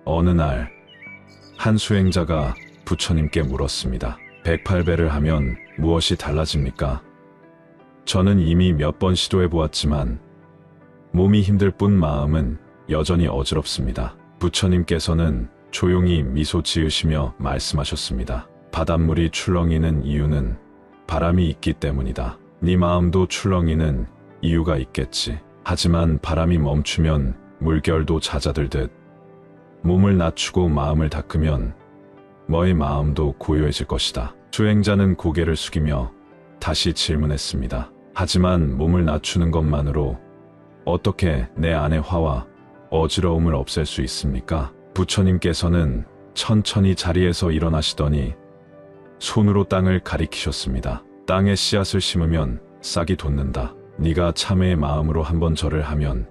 어느 날 한 수행자가 부처님께 물었습니다. 108배를 하면 무엇이 달라집니까? 저는 이미 몇 번 시도해 보았지만 몸이 힘들 뿐 마음은 여전히 어지럽습니다. 부처님께서는 조용히 미소 지으시며 말씀하셨습니다. 바닷물이 출렁이는 이유는 바람이 있기 때문이다. 네 마음도 출렁이는 이유가 있겠지. 하지만 바람이 멈추면 물결도 잦아들듯 몸을 낮추고 마음을 닦으면 너의 마음도 고요해질 것이다. 수행자는 고개를 숙이며 다시 질문했습니다. 하지만 몸을 낮추는 것만으로 어떻게 내 안의 화와 어지러움을 없앨 수 있습니까? 부처님께서는 천천히 자리에서 일어나시더니 손으로 땅을 가리키셨습니다. 땅에 씨앗을 심으면 싹이 돋는다. 네가 참회의 마음으로 한 번 절을 하면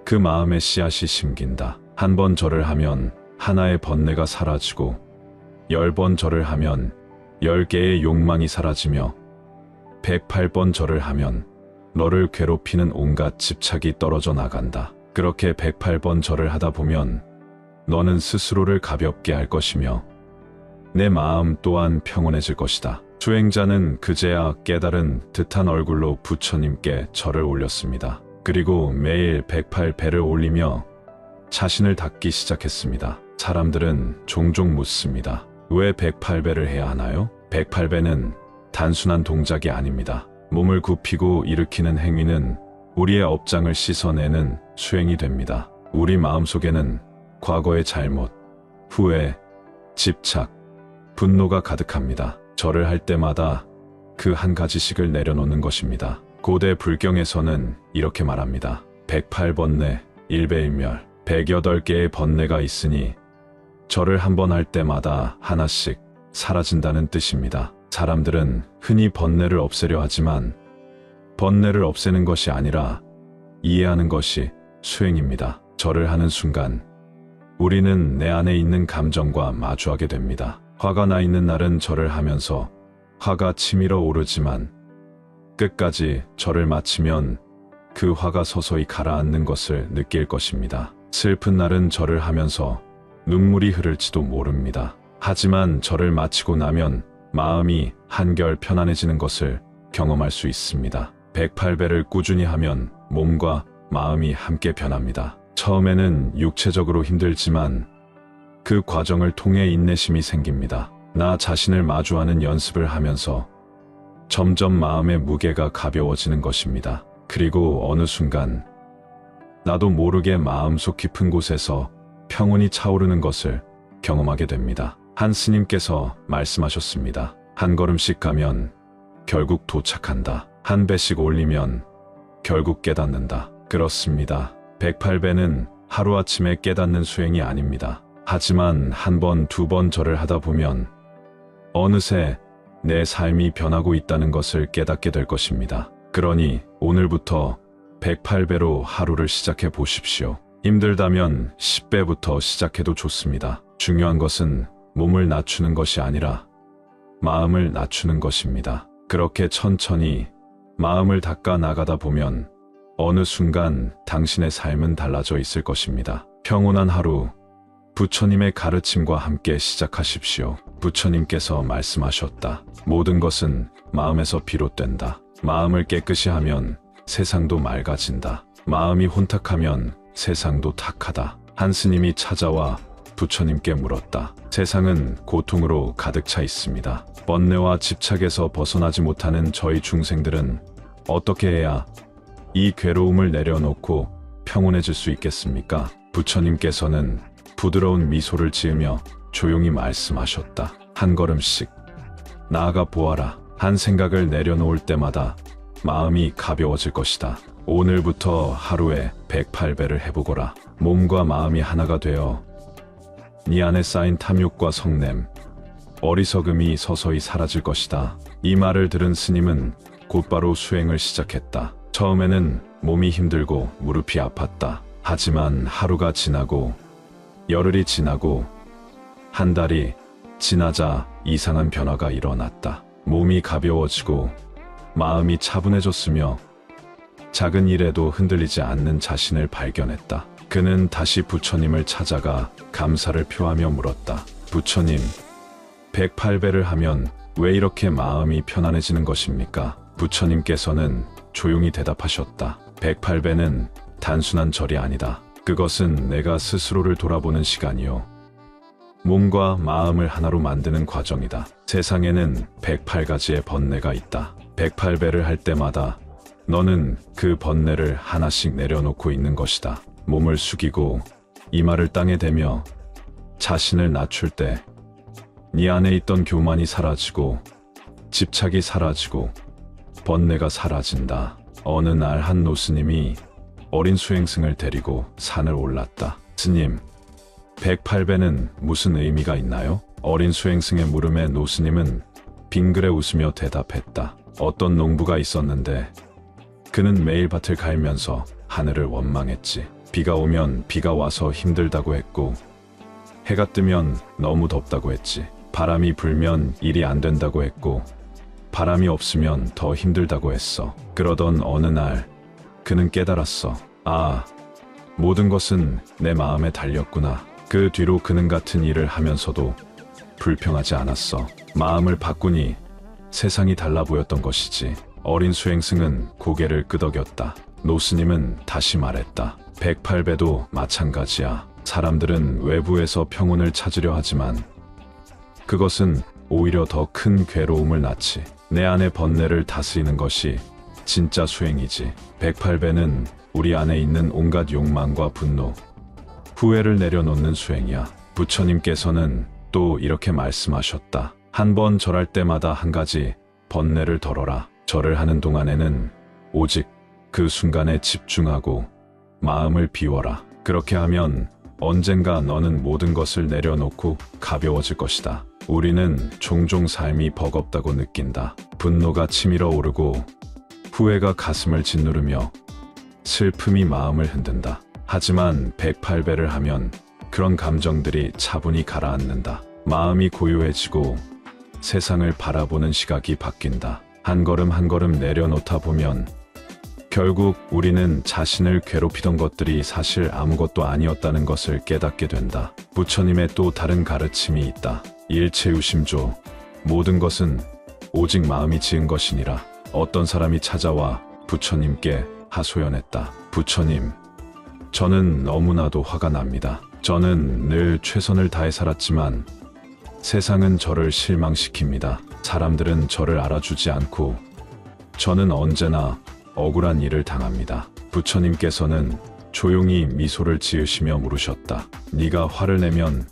그 마음의 씨앗이 심긴다. 한 번 절을 하면 하나의 번뇌가 사라지고 10번 절을 하면 10개의 욕망이 사라지며 108번 절을 하면 너를 괴롭히는 온갖 집착이 떨어져 나간다. 그렇게 108번 절을 하다 보면 너는 스스로를 가볍게 할 것이며 내 마음 또한 평온해질 것이다. 수행자는 그제야 깨달은 듯한 얼굴로 부처님께 절을 올렸습니다. 그리고 매일 108배를 올리며 자신을 닦기 시작했습니다. 사람들은 종종 묻습니다. 왜 108배를 해야 하나요? 108배는 단순한 동작이 아닙니다. 몸을 굽히고 일으키는 행위는 우리의 업장을 씻어내는 수행이 됩니다. 우리 마음속에는 과거의 잘못, 후회, 집착, 분노가 가득합니다. 절을 할 때마다 그 한 가지씩을 내려놓는 것입니다. 고대 불경에서는 이렇게 말합니다. 108번뇌, 1배일멸, 108개의 번뇌가 있으니 절을 한 번 할 때마다 하나씩 사라진다는 뜻입니다. 사람들은 흔히 번뇌를 없애려 하지만 번뇌를 없애는 것이 아니라 이해하는 것이 수행입니다. 절을 하는 순간 우리는 내 안에 있는 감정과 마주하게 됩니다. 화가 나 있는 날은 절을 하면서 화가 치밀어 오르지만 끝까지 절을 마치면 그 화가 서서히 가라앉는 것을 느낄 것입니다. 슬픈 날은 절을 하면서 눈물이 흐를지도 모릅니다. 하지만 절을 마치고 나면 마음이 한결 편안해지는 것을 경험할 수 있습니다. 108배를 꾸준히 하면 몸과 마음이 함께 변합니다. 처음에는 육체적으로 힘들지만 그 과정을 통해 인내심이 생깁니다. 나 자신을 마주하는 연습을 하면서 점점 마음의 무게가 가벼워지는 것입니다. 그리고 어느 순간 나도 모르게 마음속 깊은 곳에서 평온이 차오르는 것을 경험하게 됩니다. 한 스님께서 말씀하셨습니다. 한 걸음씩 가면 결국 도착한다. 한 배씩 올리면 결국 깨닫는다. 그렇습니다. 108배는 하루아침에 깨닫는 수행이 아닙니다. 하지만 한 번, 두 번 절을 하다 보면 어느새 내 삶이 변하고 있다는 것을 깨닫게 될 것입니다. 그러니 오늘부터 108배로 하루를 시작해 보십시오. 힘들다면 10배부터 시작해도 좋습니다. 중요한 것은 몸을 낮추는 것이 아니라 마음을 낮추는 것입니다. 그렇게 천천히 마음을 닦아 나가다 보면 어느 순간 당신의 삶은 달라져 있을 것입니다. 평온한 하루, 부처님의 가르침과 함께 시작하십시오. 부처님께서 말씀하셨다. 모든 것은 마음에서 비롯된다. 마음을 깨끗이 하면 세상도 맑아진다. 마음이 혼탁하면 세상도 탁하다. 한 스님이 찾아와 부처님께 물었다. 세상은 고통으로 가득 차 있습니다. 번뇌와 집착에서 벗어나지 못하는 저희 중생들은 어떻게 해야 이 괴로움을 내려놓고 평온해질 수 있겠습니까? 부처님께서는 부드러운 미소를 지으며 조용히 말씀하셨다. 한 걸음씩 나아가 보아라. 한 생각을 내려놓을 때마다 마음이 가벼워질 것이다. 오늘부터 하루에 108배를 해보거라. 몸과 마음이 하나가 되어 네 안에 쌓인 탐욕과 성냄, 어리석음이 서서히 사라질 것이다. 이 말을 들은 스님은 곧바로 수행을 시작했다. 처음에는 몸이 힘들고 무릎이 아팠다. 하지만 하루가 지나고 열흘이 지나고 한 달이 지나자 이상한 변화가 일어났다. 몸이 가벼워지고 마음이 차분해졌으며 작은 일에도 흔들리지 않는 자신을 발견했다. 그는 다시 부처님을 찾아가 감사를 표하며 물었다. 부처님, 108배를 하면 왜 이렇게 마음이 편안해지는 것입니까? 부처님께서는 조용히 대답하셨다. 108배는 단순한 절이 아니다. 그것은 내가 스스로를 돌아보는 시간이요. 몸과 마음을 하나로 만드는 과정이다. 세상에는 108가지의 번뇌가 있다. 108배를 할 때마다 너는 그 번뇌를 하나씩 내려놓고 있는 것이다. 몸을 숙이고 이마를 땅에 대며 자신을 낮출 때 네 안에 있던 교만이 사라지고 집착이 사라지고 번뇌가 사라진다. 어느 날 한 노스님이 어린 수행승을 데리고 산을 올랐다. 스님, 108배는 무슨 의미가 있나요? 어린 수행승의 물음에 노스님은 빙그레 웃으며 대답했다. 어떤 농부가 있었는데 그는 매일 밭을 갈면서 하늘을 원망했지. 비가 오면 비가 와서 힘들다고 했고 해가 뜨면 너무 덥다고 했지. 바람이 불면 일이 안 된다고 했고 바람이 없으면 더 힘들다고 했어. 그러던 어느 날 그는 깨달았어. 아, 모든 것은 내 마음에 달렸구나. 그 뒤로 그는 같은 일을 하면서도 불평하지 않았어. 마음을 바꾸니 세상이 달라 보였던 것이지. 어린 수행승은 고개를 끄덕였다. 노스님은 다시 말했다. 108배도 마찬가지야. 사람들은 외부에서 평온을 찾으려 하지만 그것은 오히려 더 큰 괴로움을 낳지. 내 안의 번뇌를 다스리는 것이 진짜 수행이지. 108배는 우리 안에 있는 온갖 욕망과 분노, 후회를 내려놓는 수행이야. 부처님께서는 또 이렇게 말씀하셨다. 한 번 절할 때마다 한 가지 번뇌를 덜어라. 절을 하는 동안에는 오직 그 순간에 집중하고 마음을 비워라. 그렇게 하면 언젠가 너는 모든 것을 내려놓고 가벼워질 것이다. 우리는 종종 삶이 버겁다고 느낀다. 분노가 치밀어 오르고 후회가 가슴을 짓누르며 슬픔이 마음을 흔든다. 하지만 108배를 하면 그런 감정들이 차분히 가라앉는다. 마음이 고요해지고 세상을 바라보는 시각이 바뀐다. 한 걸음 한 걸음 내려놓다 보면 결국 우리는 자신을 괴롭히던 것들이 사실 아무것도 아니었다는 것을 깨닫게 된다. 부처님의 또 다른 가르침이 있다. 일체유심조, 모든 것은 오직 마음이 지은 것이니라. 어떤 사람이 찾아와 부처님께 하소연했다. 부처님, 저는 너무나도 화가 납니다. 저는 늘 최선을 다해 살았지만 세상은 저를 실망시킵니다. 사람들은 저를 알아주지 않고 저는 언제나 억울한 일을 당합니다. 부처님께서는 조용히 미소를 지으시며 물으셨다. 네가 화를 내면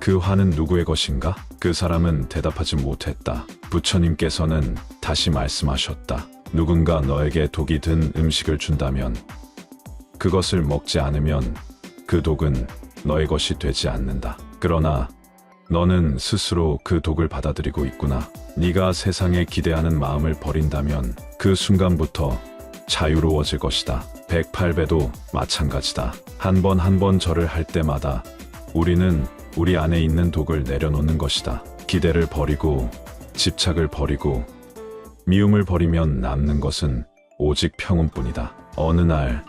그 화는 누구의 것인가? 그 사람은 대답하지 못했다. 부처님께서는 다시 말씀하셨다. 누군가 너에게 독이 든 음식을 준다면 그것을 먹지 않으면 그 독은 너의 것이 되지 않는다. 그러나 너는 스스로 그 독을 받아들이고 있구나. 네가 세상에 기대하는 마음을 버린다면 그 순간부터 자유로워질 것이다. 108배도 마찬가지다. 한 번 한 번 절을 할 때마다 우리는 우리 안에 있는 독을 내려놓는 것이다. 기대를 버리고 집착을 버리고 미움을 버리면 남는 것은 오직 평온뿐이다. 어느 날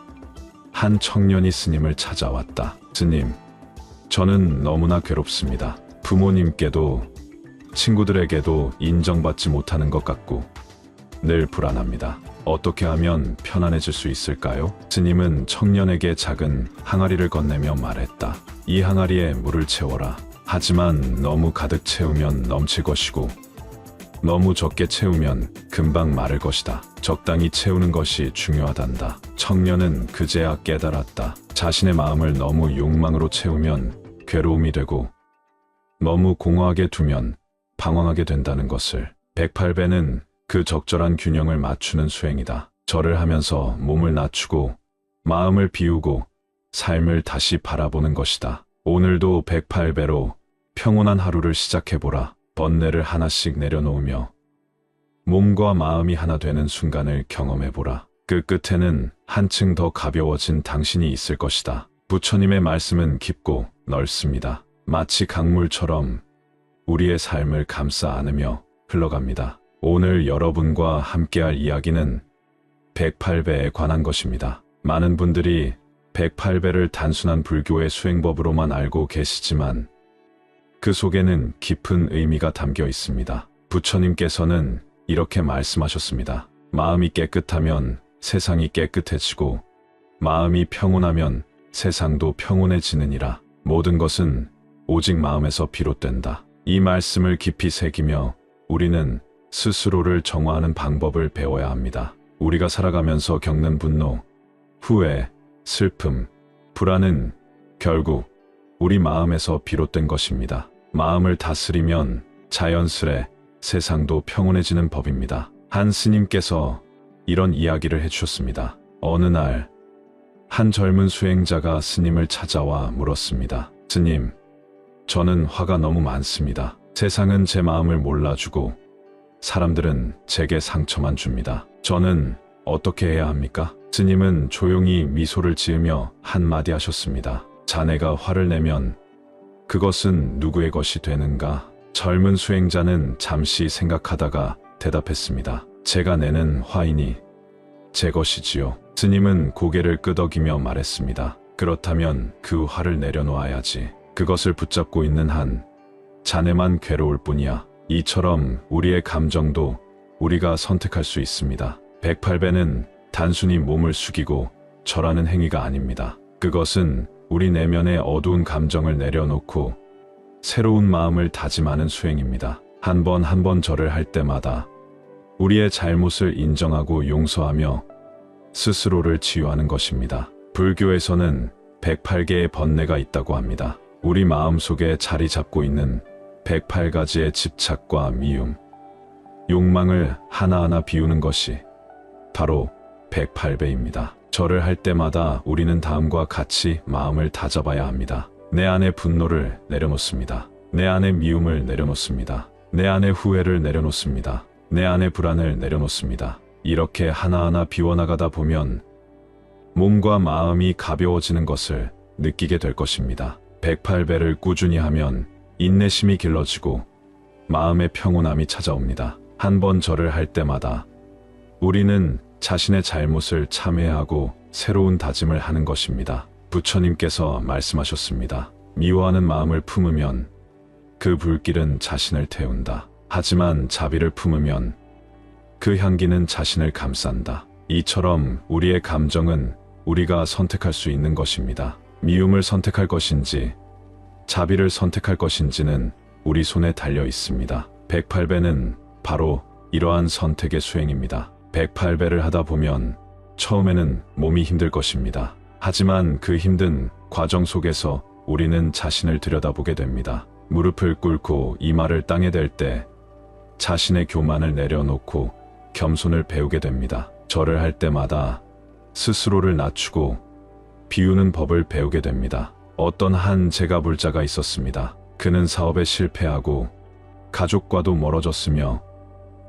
한 청년이 스님을 찾아왔다. 스님, 저는 너무나 괴롭습니다. 부모님께도 친구들에게도 인정받지 못하는 것 같고 늘 불안합니다. 어떻게 하면 편안해질 수 있을까요? 스님은 청년에게 작은 항아리를 건네며 말했다. 이 항아리에 물을 채워라. 하지만 너무 가득 채우면 넘칠 것이고 너무 적게 채우면 금방 마를 것이다. 적당히 채우는 것이 중요하단다. 청년은 그제야 깨달았다. 자신의 마음을 너무 욕망으로 채우면 괴로움이 되고 너무 공허하게 두면 방황하게 된다는 것을. 108배는 그 적절한 균형을 맞추는 수행이다. 절을 하면서 몸을 낮추고 마음을 비우고 삶을 다시 바라보는 것이다. 오늘도 108배로 평온한 하루를 시작해보라. 번뇌를 하나씩 내려놓으며 몸과 마음이 하나 되는 순간을 경험해보라. 그 끝에는 한층 더 가벼워진 당신이 있을 것이다. 부처님의 말씀은 깊고 넓습니다. 마치 강물처럼 우리의 삶을 감싸 안으며 흘러갑니다. 오늘 여러분과 함께할 이야기는 108배에 관한 것입니다. 많은 분들이 108배를 단순한 불교의 수행법으로만 알고 계시지만 그 속에는 깊은 의미가 담겨 있습니다. 부처님께서는 이렇게 말씀하셨습니다. 마음이 깨끗하면 세상이 깨끗해지고 마음이 평온하면 세상도 평온해지느니라. 모든 것은 오직 마음에서 비롯된다. 이 말씀을 깊이 새기며 우리는 스스로를 정화하는 방법을 배워야 합니다. 우리가 살아가면서 겪는 분노, 후회, 슬픔, 불안은 결국 우리 마음에서 비롯된 것입니다. 마음을 다스리면 자연스레 세상도 평온해지는 법입니다. 한 스님께서 이런 이야기를 해주셨습니다. 어느 날 한 젊은 수행자가 스님을 찾아와 물었습니다. 스님, 저는 화가 너무 많습니다. 세상은 제 마음을 몰라주고 사람들은 제게 상처만 줍니다. 저는 어떻게 해야 합니까? 스님은 조용히 미소를 지으며 한마디 하셨습니다. 자네가 화를 내면 그것은 누구의 것이 되는가? 젊은 수행자는 잠시 생각하다가 대답했습니다. 제가 내는 화이니 제 것이지요. 스님은 고개를 끄덕이며 말했습니다. 그렇다면 그 화를 내려놓아야지. 그것을 붙잡고 있는 한 자네만 괴로울 뿐이야. 이처럼 우리의 감정도 우리가 선택할 수 있습니다. 108배는 단순히 몸을 숙이고 절하는 행위가 아닙니다. 그것은 우리 내면의 어두운 감정을 내려놓고 새로운 마음을 다짐하는 수행입니다. 한 번 한 번 절을 할 때마다 우리의 잘못을 인정하고 용서하며 스스로를 치유하는 것입니다. 불교에서는 108개의 번뇌가 있다고 합니다. 우리 마음 속에 자리 잡고 있는 108가지의 집착과 미움, 욕망을 하나하나 비우는 것이 바로 108배입니다. 절을 할 때마다 우리는 다음과 같이 마음을 다잡아야 합니다. 내 안의 분노를 내려놓습니다. 내 안의 미움을 내려놓습니다. 내 안의 후회를 내려놓습니다. 내 안의 불안을 내려놓습니다. 이렇게 하나하나 비워나가다 보면 몸과 마음이 가벼워지는 것을 느끼게 될 것입니다. 108배를 꾸준히 하면 인내심이 길러지고 마음의 평온함이 찾아옵니다. 한 번 절을 할 때마다 우리는 자신의 잘못을 참회하고 새로운 다짐을 하는 것입니다. 부처님께서 말씀하셨습니다. 미워하는 마음을 품으면 그 불길은 자신을 태운다. 하지만 자비를 품으면 그 향기는 자신을 감싼다. 이처럼 우리의 감정은 우리가 선택할 수 있는 것입니다. 미움을 선택할 것인지 자비를 선택할 것인지는 우리 손에 달려 있습니다. 108배는 바로 이러한 선택의 수행입니다. 108배를 하다 보면 처음에는 몸이 힘들 것입니다. 하지만 그 힘든 과정 속에서 우리는 자신을 들여다보게 됩니다. 무릎을 꿇고 이마를 땅에 댈 때 자신의 교만을 내려놓고 겸손을 배우게 됩니다. 절을 할 때마다 스스로를 낮추고 비우는 법을 배우게 됩니다. 어떤 한 제가불자가 있었습니다. 그는 사업에 실패하고 가족과도 멀어졌으며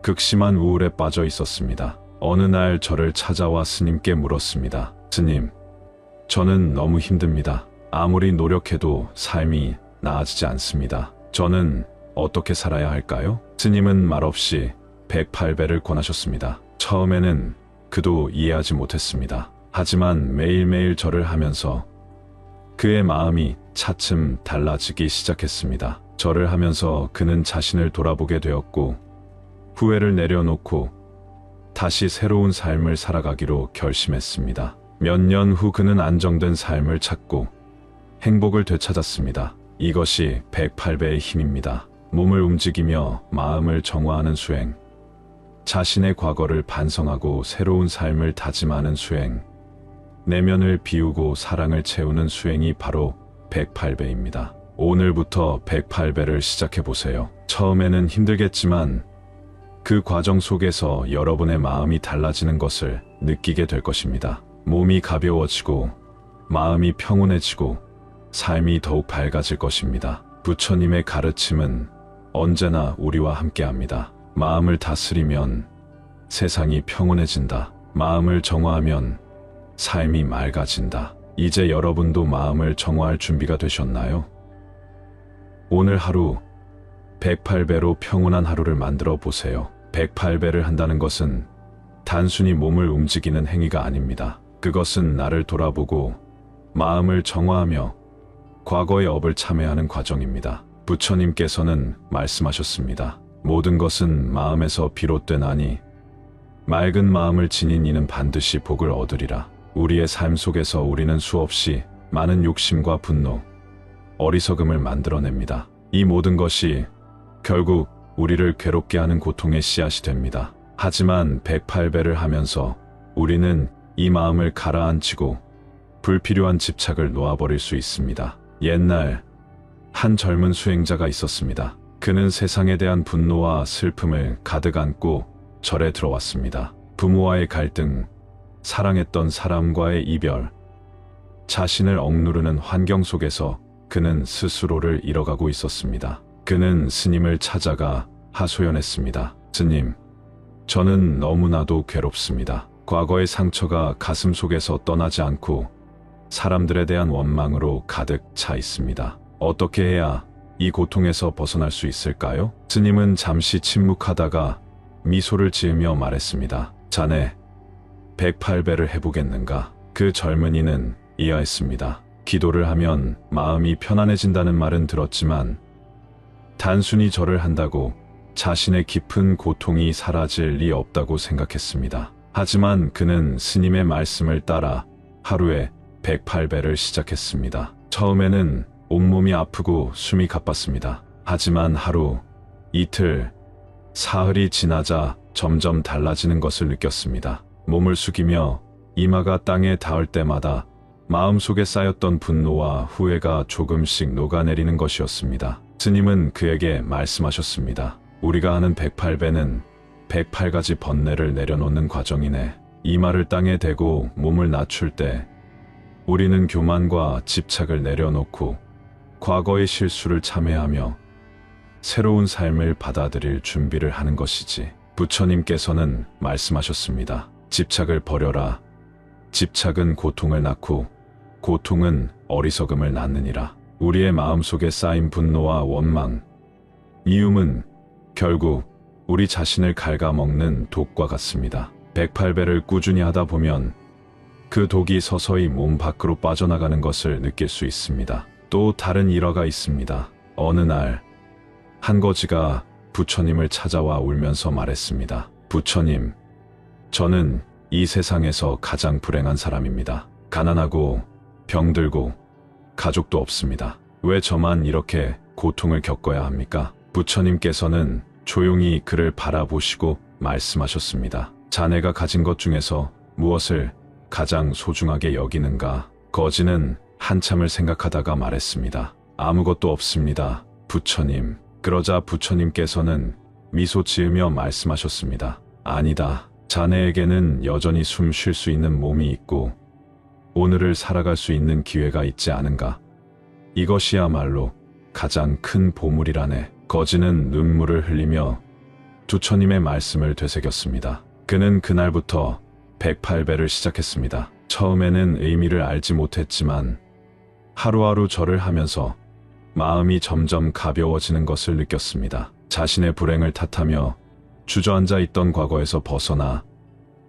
극심한 우울에 빠져 있었습니다. 어느 날 저를 찾아와 스님께 물었습니다. 스님, 저는 너무 힘듭니다. 아무리 노력해도 삶이 나아지지 않습니다. 저는 어떻게 살아야 할까요? 스님은 말없이 108배를 권하셨습니다. 처음에는 그도 이해하지 못했습니다. 하지만 매일매일 절을 하면서 그의 마음이 차츰 달라지기 시작했습니다. 절을 하면서 그는 자신을 돌아보게 되었고 후회를 내려놓고 다시 새로운 삶을 살아가기로 결심했습니다. 몇 년 후 그는 안정된 삶을 찾고 행복을 되찾았습니다. 이것이 108배의 힘입니다. 몸을 움직이며 마음을 정화하는 수행, 자신의 과거를 반성하고 새로운 삶을 다짐하는 수행, 내면을 비우고 사랑을 채우는 수행이 바로 108배입니다. 오늘부터 108배를 시작해보세요. 처음에는 힘들겠지만 그 과정 속에서 여러분의 마음이 달라지는 것을 느끼게 될 것입니다. 몸이 가벼워지고 마음이 평온해지고 삶이 더욱 밝아질 것입니다. 부처님의 가르침은 언제나 우리와 함께합니다. 마음을 다스리면 세상이 평온해진다. 마음을 정화하면 삶이 맑아진다. 이제 여러분도 마음을 정화할 준비가 되셨나요? 오늘 하루 108배로 평온한 하루를 만들어 보세요. 108배를 한다는 것은 단순히 몸을 움직이는 행위가 아닙니다. 그것은 나를 돌아보고 마음을 정화하며 과거의 업을 참회하는 과정입니다. 부처님께서는 말씀하셨습니다. 모든 것은 마음에서 비롯되나니 맑은 마음을 지닌 이는 반드시 복을 얻으리라. 우리의 삶 속에서 우리는 수없이 많은 욕심과 분노, 어리석음을 만들어냅니다. 이 모든 것이 결국 우리를 괴롭게 하는 고통의 씨앗이 됩니다. 하지만 108배를 하면서 우리는 이 마음을 가라앉히고 불필요한 집착을 놓아버릴 수 있습니다. 옛날 한 젊은 수행자가 있었습니다. 그는 세상에 대한 분노와 슬픔을 가득 안고 절에 들어왔습니다. 부모와의 갈등, 사랑했던 사람과의 이별, 자신을 억누르는 환경 속에서 그는 스스로를 잃어가고 있었습니다. 그는 스님을 찾아가 하소연했습니다. 스님, 저는 너무나도 괴롭습니다. 과거의 상처가 가슴 속에서 떠나지 않고 사람들에 대한 원망으로 가득 차 있습니다. 어떻게 해야 이 고통에서 벗어날 수 있을까요? 스님은 잠시 침묵하다가 미소를 지으며 말했습니다. 자네, 108배를 해보겠는가? 그 젊은이는 이해했습니다. 기도를 하면 마음이 편안해진다는 말은 들었지만 단순히 절을 한다고 자신의 깊은 고통이 사라질 리 없다고 생각했습니다. 하지만 그는 스님의 말씀을 따라 하루에 108배를 시작했습니다. 처음에는 온몸이 아프고 숨이 가빴습니다. 하지만 하루, 이틀, 사흘이 지나자 점점 달라지는 것을 느꼈습니다. 몸을 숙이며 이마가 땅에 닿을 때마다 마음속에 쌓였던 분노와 후회가 조금씩 녹아내리는 것이었습니다. 스님은 그에게 말씀하셨습니다. 우리가 하는 108배는 108가지 번뇌를 내려놓는 과정이네. 이마를 땅에 대고 몸을 낮출 때 우리는 교만과 집착을 내려놓고 과거의 실수를 참회하며 새로운 삶을 받아들일 준비를 하는 것이지. 부처님께서는 말씀하셨습니다. 집착을 버려라. 집착은 고통을 낳고 고통은 어리석음을 낳느니라. 우리의 마음속에 쌓인 분노와 원망, 미움은 결국 우리 자신을 갉아먹는 독과 같습니다. 108배를 꾸준히 하다 보면 그 독이 서서히 몸 밖으로 빠져나가는 것을 느낄 수 있습니다. 또 다른 일화가 있습니다. 어느 날 한 거지가 부처님을 찾아와 울면서 말했습니다. 부처님, 저는 이 세상에서 가장 불행한 사람입니다. 가난하고 병들고 가족도 없습니다. 왜 저만 이렇게 고통을 겪어야 합니까? 부처님께서는 조용히 그를 바라보시고 말씀하셨습니다. 자네가 가진 것 중에서 무엇을 가장 소중하게 여기는가? 거지는 한참을 생각하다가 말했습니다. 아무것도 없습니다, 부처님. 그러자 부처님께서는 미소 지으며 말씀하셨습니다. 아니다. 자네에게는 여전히 숨 쉴 수 있는 몸이 있고 오늘을 살아갈 수 있는 기회가 있지 않은가? 이것이야말로 가장 큰 보물이라네. 거지는 눈물을 흘리며 부처님의 말씀을 되새겼습니다. 그는 그날부터 108배를 시작했습니다. 처음에는 의미를 알지 못했지만 하루하루 절을 하면서 마음이 점점 가벼워지는 것을 느꼈습니다. 자신의 불행을 탓하며 주저앉아 있던 과거에서 벗어나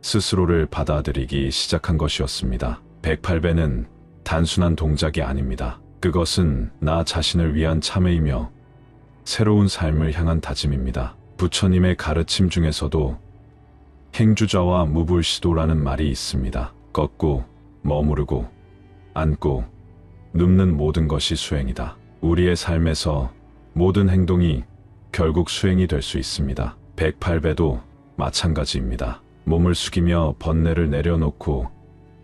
스스로를 받아들이기 시작한 것이었습니다. 108배는 단순한 동작이 아닙니다. 그것은 나 자신을 위한 참회이며 새로운 삶을 향한 다짐입니다. 부처님의 가르침 중에서도 행주자와 무불시도라는 말이 있습니다. 걷고, 머무르고, 앉고, 눕는 모든 것이 수행이다. 우리의 삶에서 모든 행동이 결국 수행이 될 수 있습니다. 108배도 마찬가지입니다. 몸을 숙이며 번뇌를 내려놓고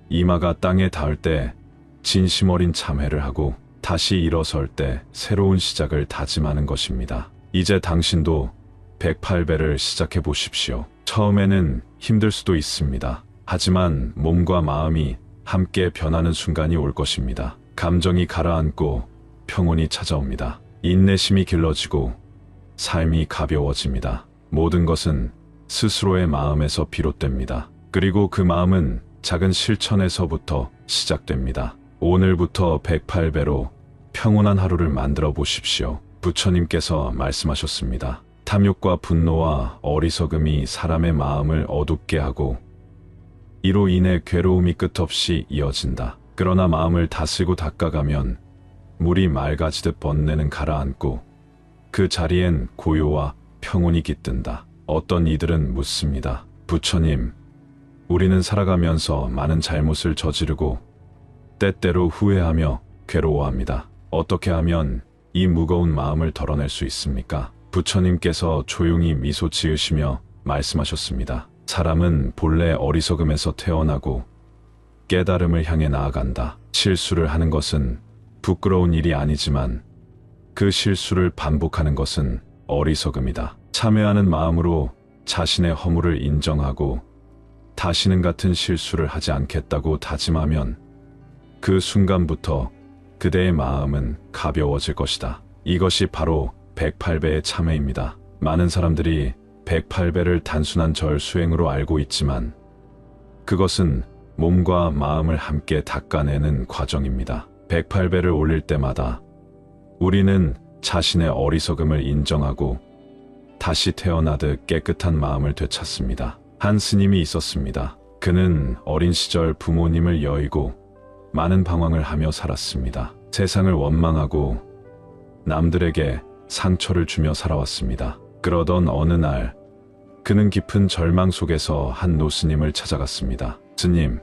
이마가 땅에 닿을 때 진심 어린 참회를 하고 다시 일어설 때 새로운 시작을 다짐하는 것입니다. 이제 당신도 108배를 시작해 보십시오. 처음에는 힘들 수도 있습니다. 하지만 몸과 마음이 함께 변하는 순간이 올 것입니다. 감정이 가라앉고 평온이 찾아옵니다. 인내심이 길러지고 삶이 가벼워집니다. 모든 것은 스스로의 마음에서 비롯됩니다. 그리고 그 마음은 작은 실천에서부터 시작됩니다. 오늘부터 108배로 평온한 하루를 만들어 보십시오. 부처님께서 말씀하셨습니다. 탐욕과 분노와 어리석음이 사람의 마음을 어둡게 하고 이로 인해 괴로움이 끝없이 이어진다. 그러나 마음을 다스리고 닦아가면 물이 맑아지듯 번뇌는 가라앉고 그 자리엔 고요와 평온이 깃든다. 어떤 이들은 묻습니다. 부처님, 우리는 살아가면서 많은 잘못을 저지르고 때때로 후회하며 괴로워합니다. 어떻게 하면 이 무거운 마음을 덜어낼 수 있습니까? 부처님께서 조용히 미소 지으시며 말씀하셨습니다. 사람은 본래 어리석음에서 태어나고 깨달음을 향해 나아간다. 실수를 하는 것은 부끄러운 일이 아니지만 그 실수를 반복하는 것은 어리석음이다. 참회하는 마음으로 자신의 허물을 인정하고 다시는 같은 실수를 하지 않겠다고 다짐하면 그 순간부터 그대의 마음은 가벼워질 것이다. 이것이 바로 108배의 참회입니다. 많은 사람들이 108배를 단순한 절 수행으로 알고 있지만 그것은 몸과 마음을 함께 닦아내는 과정입니다. 108배를 올릴 때마다 우리는 자신의 어리석음을 인정하고 다시 태어나듯 깨끗한 마음을 되찾습니다. 한 스님이 있었습니다. 그는 어린 시절 부모님을 여의고 많은 방황을 하며 살았습니다. 세상을 원망하고 남들에게 상처를 주며 살아왔습니다. 그러던 어느 날 그는 깊은 절망 속에서 한 노스님을 찾아갔습니다. 스님,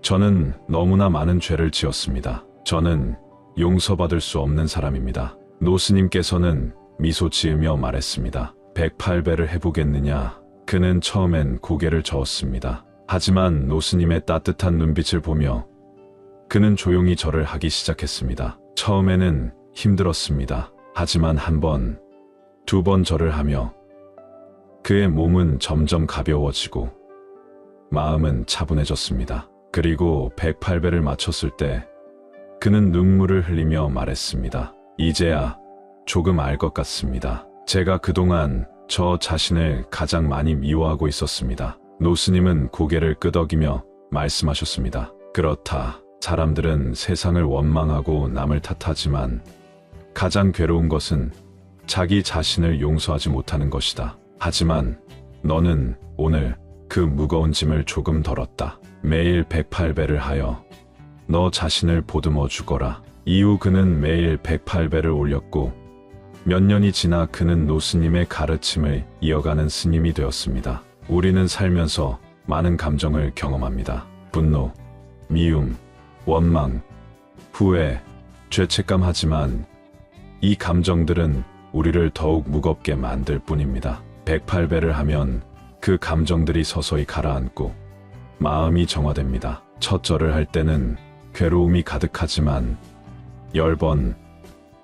저는 너무나 많은 죄를 지었습니다. 저는 용서받을 수 없는 사람입니다. 노스님께서는 미소 지으며 말했습니다. 108배를 해보겠느냐? 그는 처음엔 고개를 저었습니다. 하지만 노스님의 따뜻한 눈빛을 보며 그는 조용히 절을 하기 시작했습니다. 처음에는 힘들었습니다. 하지만 한 번, 두 번 절을 하며 그의 몸은 점점 가벼워지고 마음은 차분해졌습니다. 그리고 108배를 마쳤을 때 그는 눈물을 흘리며 말했습니다. 이제야 조금 알 것 같습니다. 제가 그동안 저 자신을 가장 많이 미워하고 있었습니다. 노스님은 고개를 끄덕이며 말씀하셨습니다. 그렇다. 사람들은 세상을 원망하고 남을 탓하지만 가장 괴로운 것은 자기 자신을 용서하지 못하는 것이다. 하지만 너는 오늘 그 무거운 짐을 조금 덜었다. 매일 108배를 하여 너 자신을 보듬어 주거라. 이후 그는 매일 108배를 올렸고 몇 년이 지나 그는 노스님의 가르침을 이어가는 스님이 되었습니다. 우리는 살면서 많은 감정을 경험합니다. 분노, 미움, 원망, 후회, 죄책감. 하지만 이 감정들은 우리를 더욱 무겁게 만들 뿐입니다. 108배를 하면 그 감정들이 서서히 가라앉고 마음이 정화됩니다. 첫 절을 할 때는 괴로움이 가득하지만 10번,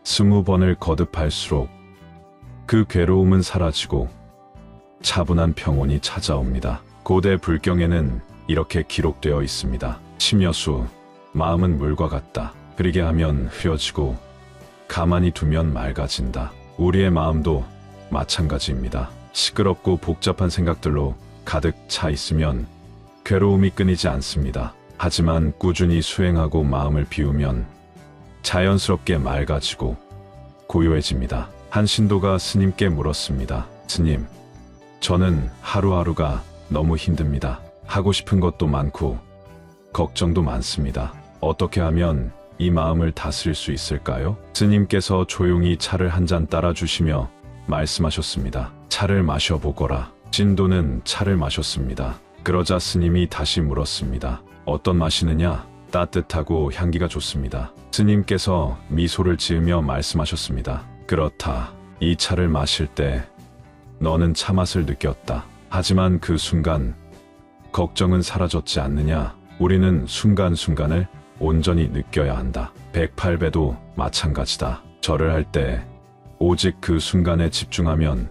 20번을 거듭할수록 그 괴로움은 사라지고 차분한 평온이 찾아옵니다. 고대 불경에는 이렇게 기록되어 있습니다. 심여수, 마음은 물과 같다. 흐리게 하면 흐려지고 가만히 두면 맑아진다. 우리의 마음도 마찬가지입니다. 시끄럽고 복잡한 생각들로 가득 차 있으면 괴로움이 끊이지 않습니다. 하지만 꾸준히 수행하고 마음을 비우면 자연스럽게 맑아지고 고요해집니다. 한 신도가 스님께 물었습니다. 스님, 저는 하루하루가 너무 힘듭니다. 하고 싶은 것도 많고 걱정도 많습니다. 어떻게 하면 이 마음을 다스릴 수 있을까요? 스님께서 조용히 차를 한 잔 따라주시며 말씀하셨습니다. 차를 마셔보거라. 신도는 차를 마셨습니다. 그러자 스님이 다시 물었습니다. 어떤 맛이느냐? 따뜻하고 향기가 좋습니다. 스님께서 미소를 지으며 말씀하셨습니다. 그렇다. 이 차를 마실 때 너는 차맛을 느꼈다. 하지만 그 순간 걱정은 사라졌지 않느냐? 우리는 순간순간을 온전히 느껴야 한다. 108배도 마찬가지다. 절을 할 때 오직 그 순간에 집중하면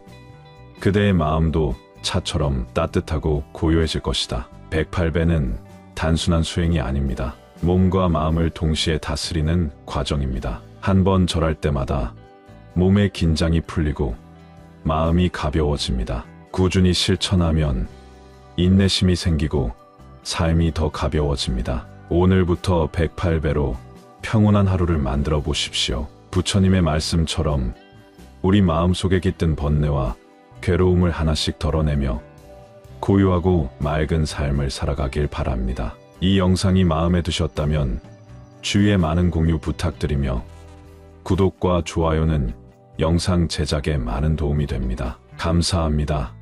그대의 마음도 차처럼 따뜻하고 고요해질 것이다. 108배는 단순한 수행이 아닙니다. 몸과 마음을 동시에 다스리는 과정입니다. 한 번 절할 때마다 몸의 긴장이 풀리고 마음이 가벼워집니다. 꾸준히 실천하면 인내심이 생기고 삶이 더 가벼워집니다. 오늘부터 108배로 평온한 하루를 만들어 보십시오. 부처님의 말씀처럼 우리 마음속에 깃든 번뇌와 괴로움을 하나씩 덜어내며 고요하고 맑은 삶을 살아가길 바랍니다. 이 영상이 마음에 드셨다면 주위에 많은 공유 부탁드리며 구독과 좋아요는 영상 제작에 많은 도움이 됩니다. 감사합니다.